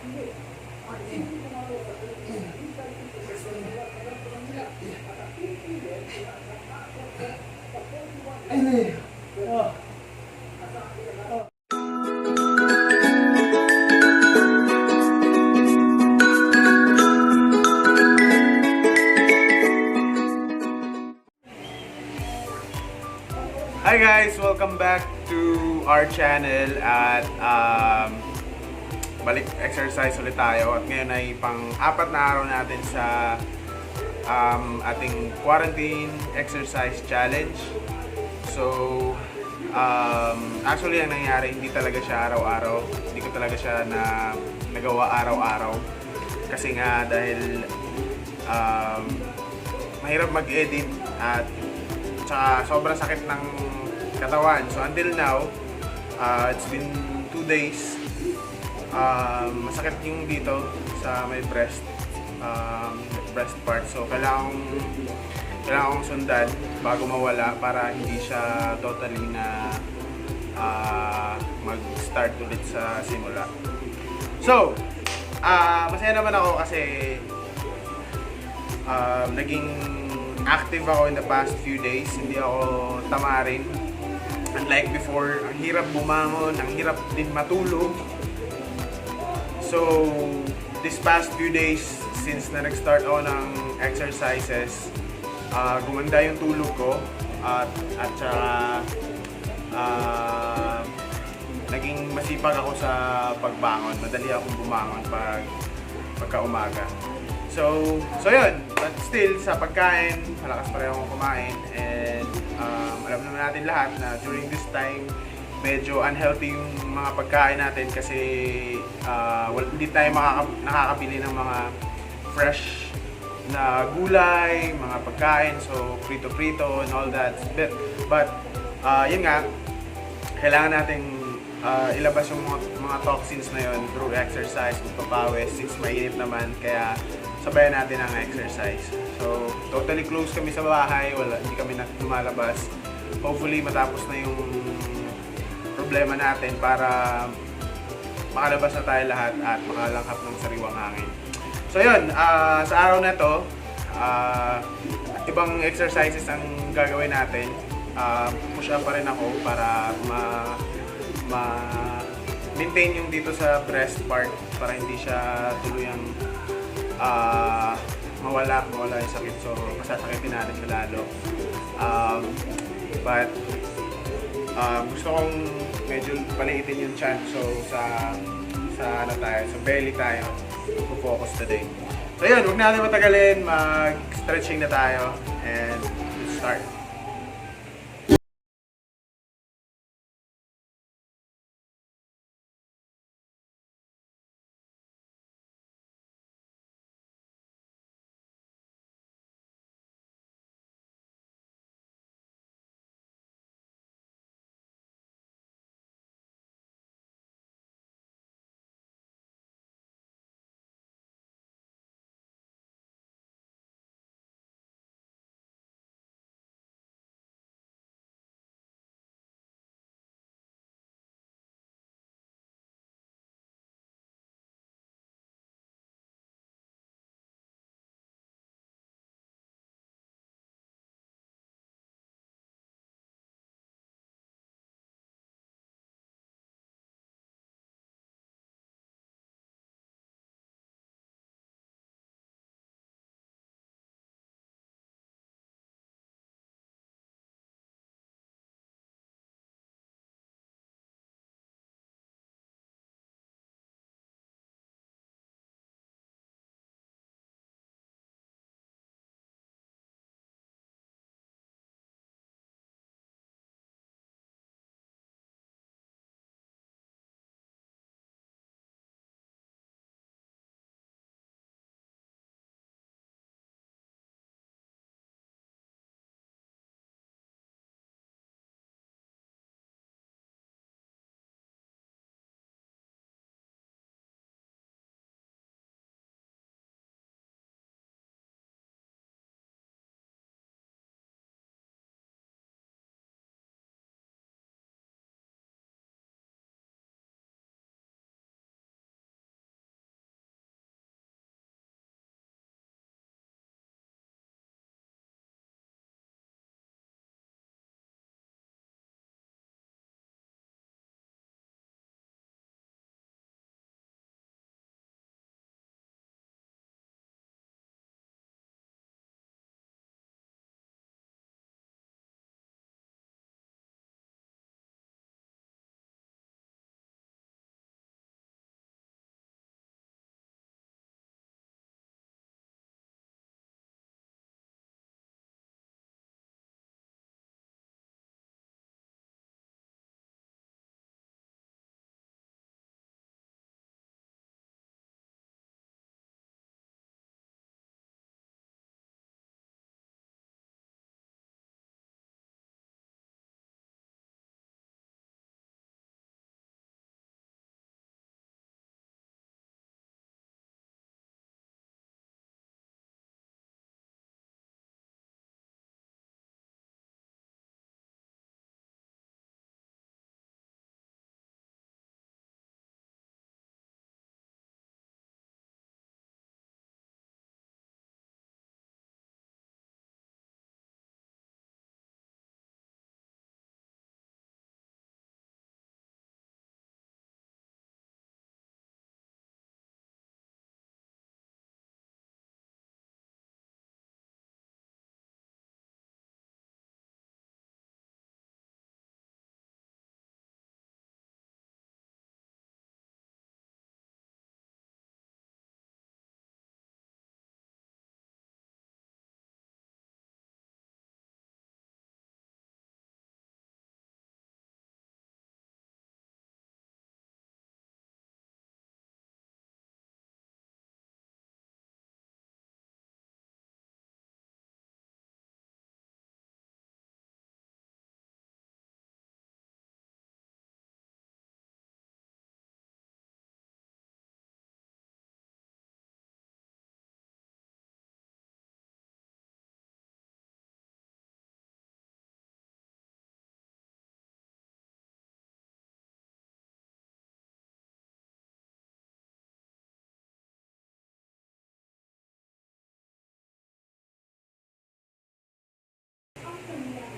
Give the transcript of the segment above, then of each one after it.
Hi guys! Welcome back to our channel at balik exercise ulit tayo at ngayon ay pang-apat na araw natin sa ating quarantine exercise challenge. So actually ang nangyari, hindi talaga siya araw-araw, hindi ko talaga siya nagawa araw-araw kasi nga dahil mahirap mag-edit at tsaka sobrang sakit ng katawan. So until now, it's been 2 days. Masakit yung dito sa may breast part. So kailangan kong sundan bago mawala para hindi siya totally na mag-start ulit sa simula. So, masaya naman ako kasi naging active ako in the past few days. Hindi ako tamarin. Unlike before, ang hirap bumangon, ang hirap din matulog. So, this past few days, since na nag-start ako ng exercises, gumanda yung tulog ko at saka naging masipag ako sa pagbangon. Madali akong bumangon pagka umaga. So yun. But still, sa pagkain, malakas pa rin akong kumain. And alam naman natin lahat na during this time, medyo unhealthy yung mga pagkain natin kasi hindi tayo nakakabili ng mga fresh na gulay, mga pagkain. So, prito-prito and all that. But yun nga, kailangan natin ilabas yung mga toxins na yun through exercise, magpapawis, since mainit naman, kaya sabayan natin ang exercise. So, totally close kami sa bahay, hindi kami lumalabas. Hopefully, matapos na yung problema natin para makalabas na tayo lahat at makalanghap ng sariwang hangin. So, yun, sa araw na to, ibang exercises ang gagawin natin. Push up pa rin ako para maintain yung dito sa breast part para hindi siya tuluyang mawala yung sakit. So masasakitin natin siya lalo. But gusto kong medyo paliitin yung chan. So sa belly tayo focus today. So yun, huwag natin matagalin, mag-stretching na tayo and let's start.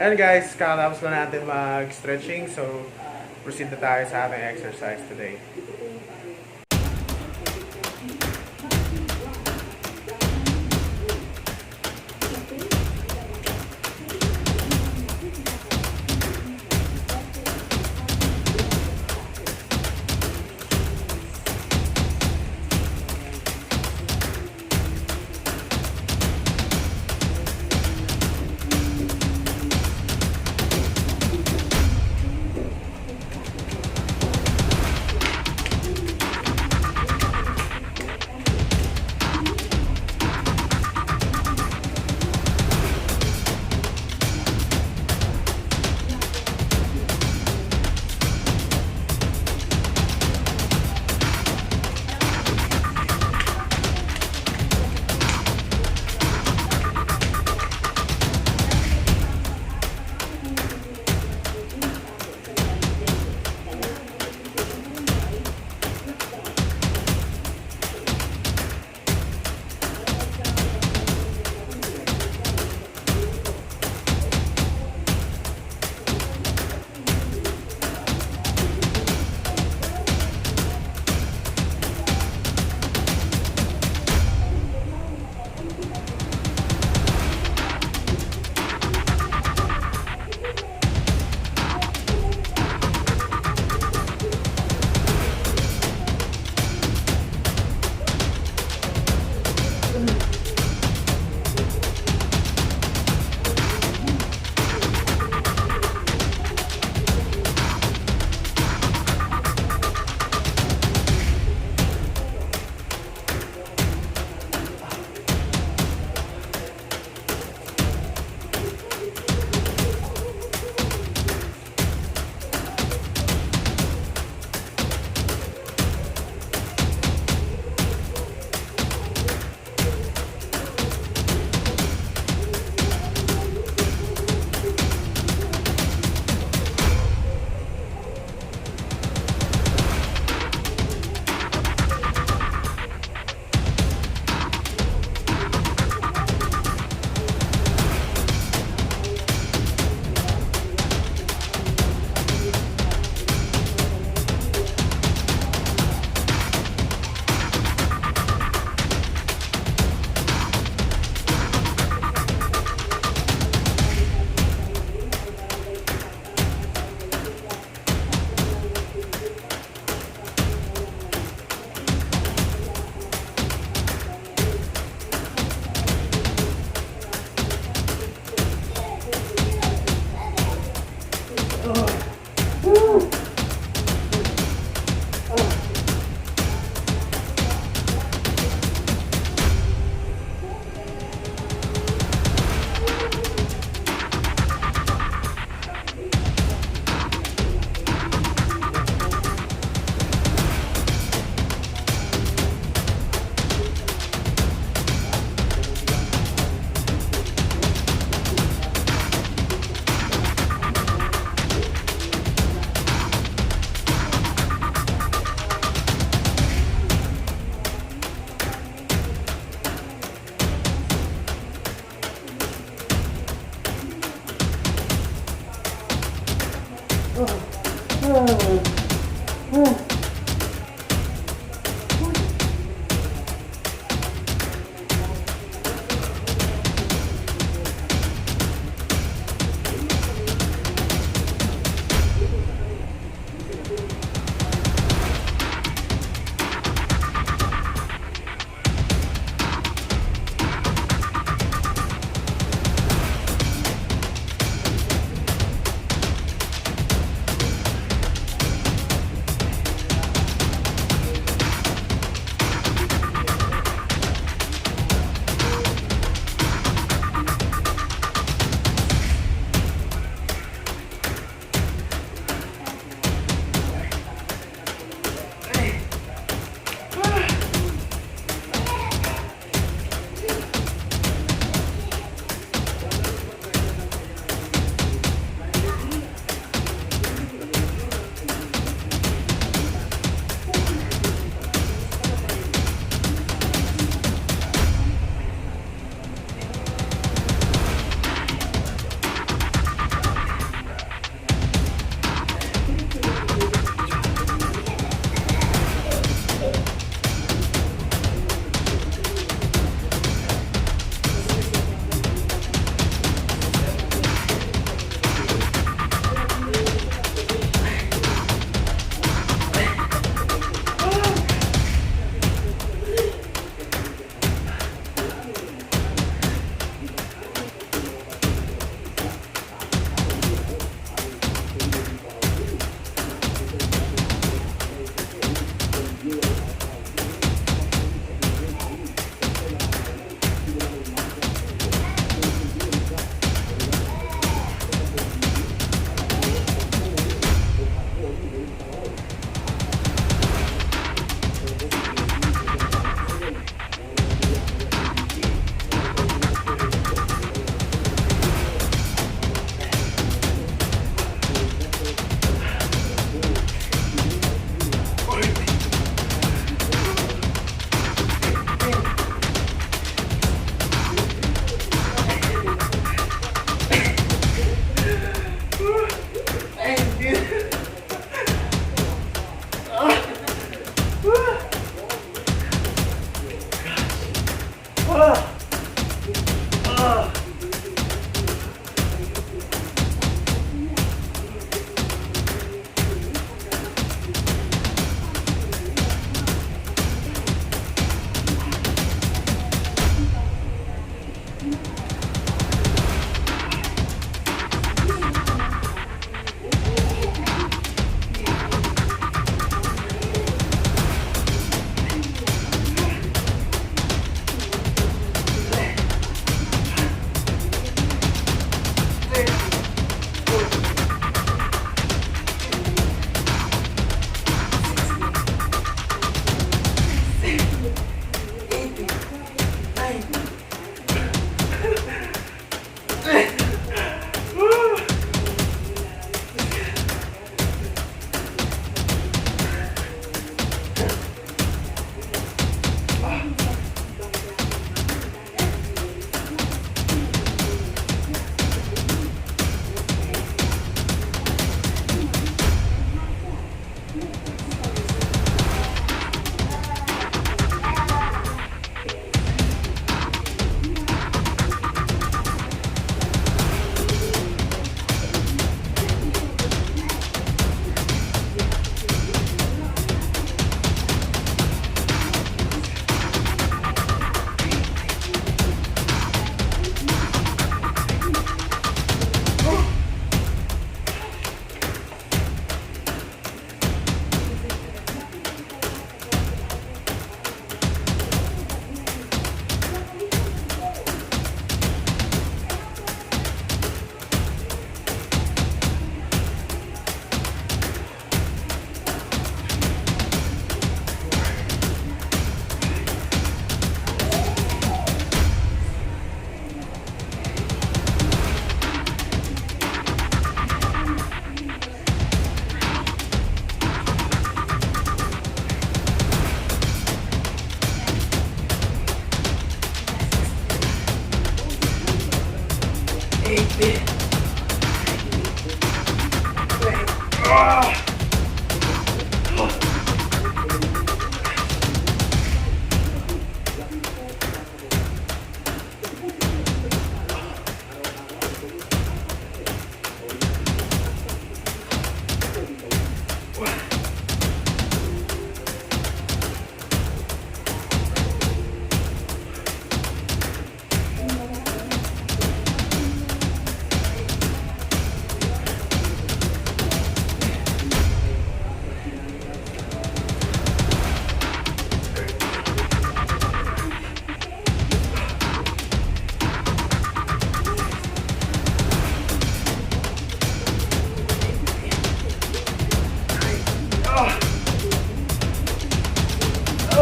Ayan guys, kakatapos lang natin mag-stretching. So, proceed na tayo sa ating exercise today.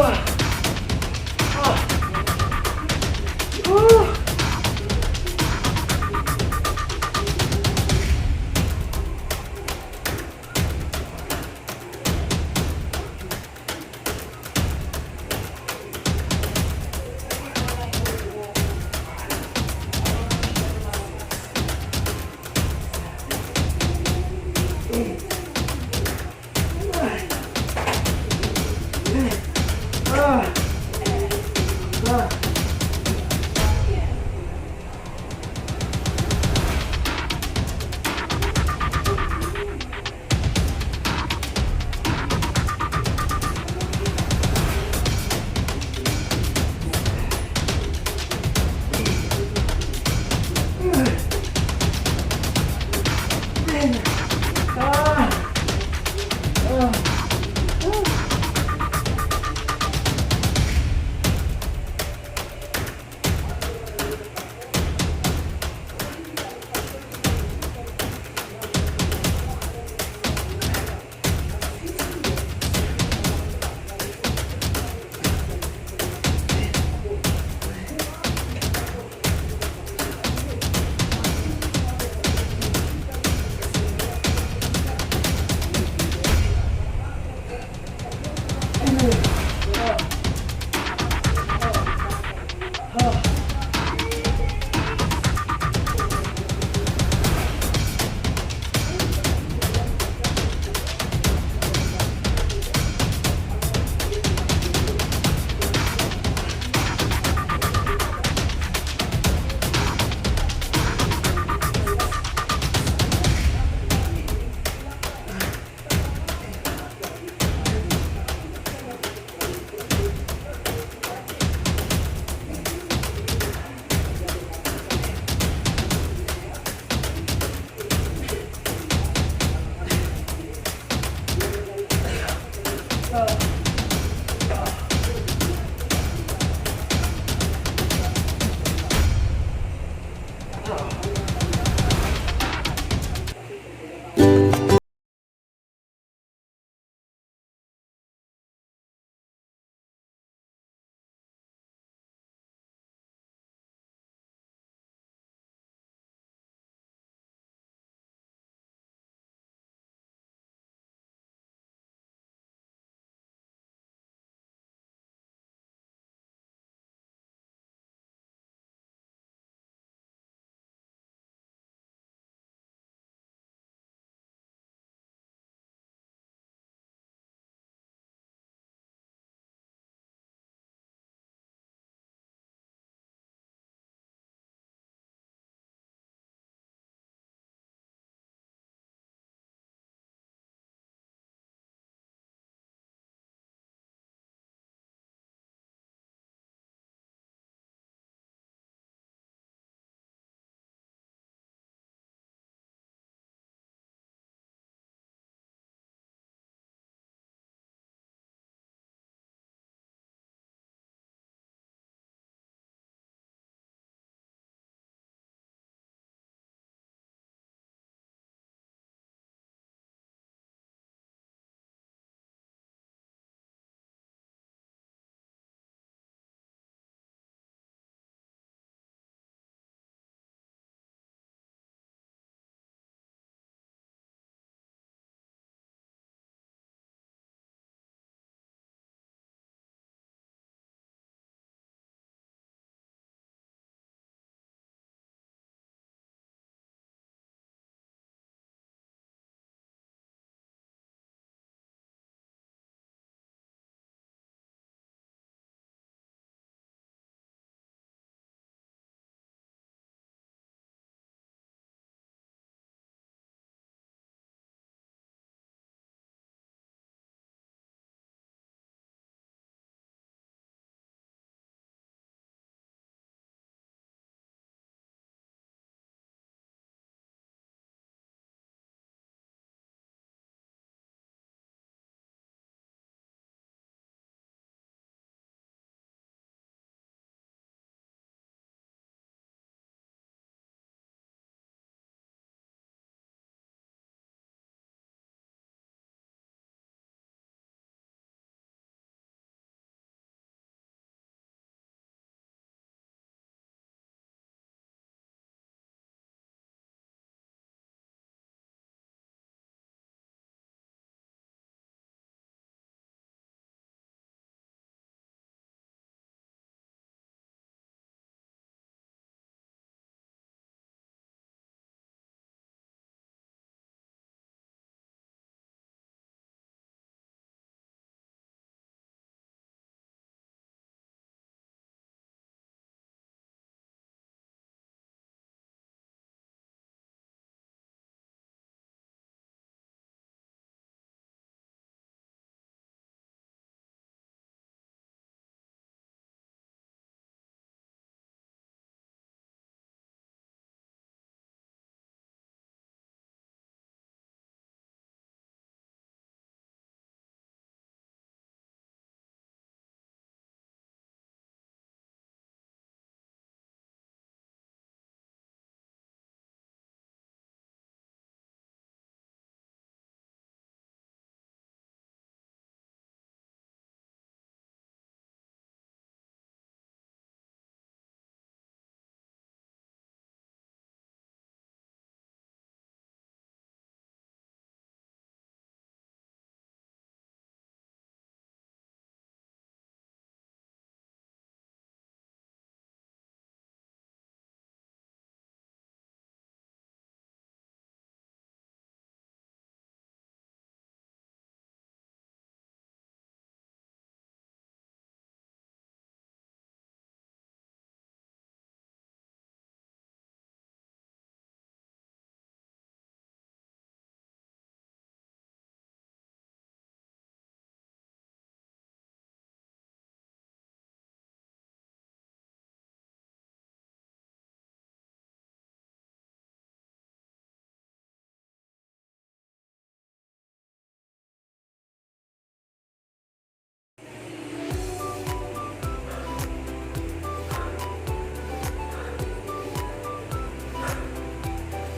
Ah!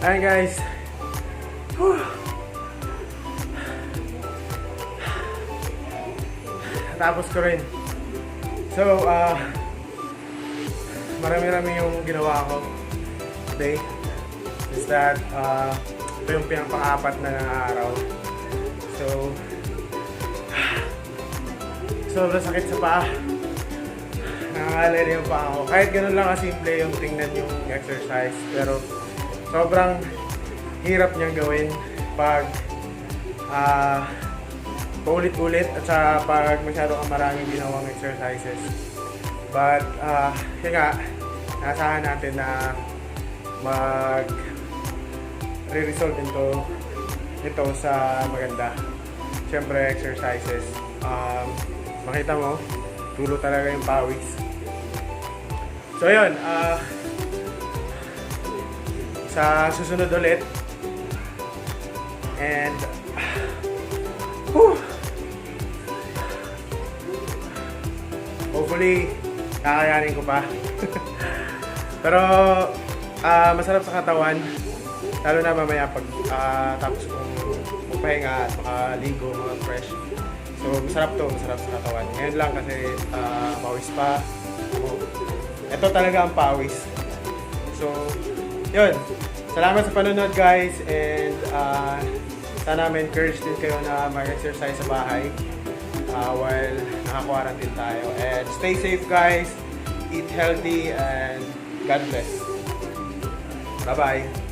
Ayan guys. Whew. Tapos ko rin. So, marami-rami yung ginawa ko today. Is that, ito yung pang-apat na araw. So, sobrang sakit sa paa. Nangangalay yung paa ko. Kahit ganun lang kasimple yung tingnan yung exercise. Pero, sobrang hirap niyang gawin pag paulit-ulit at sa pag masyado kang maraming ginawang exercises. But, yun nga, nasahan natin na re-resolve ito sa maganda. Siyempre, exercises. Makita mo, tulo talaga yung pawis. So, yun. Sa susunod ulit. And, hopefully, kakayanin ko pa. Pero, masarap sa katawan. Lalo na mamaya pag tapos kong magpahinga at makaligo, mga fresh. So, masarap sa katawan. Ngayon lang kasi pawis pa. Ito talaga ang pawis. So, yun. Salamat sa panonood guys. And sana may encourage din kayo na mag-exercise sa bahay while naka-quarantine tayo. And stay safe guys. Eat healthy and God bless. Bye-bye.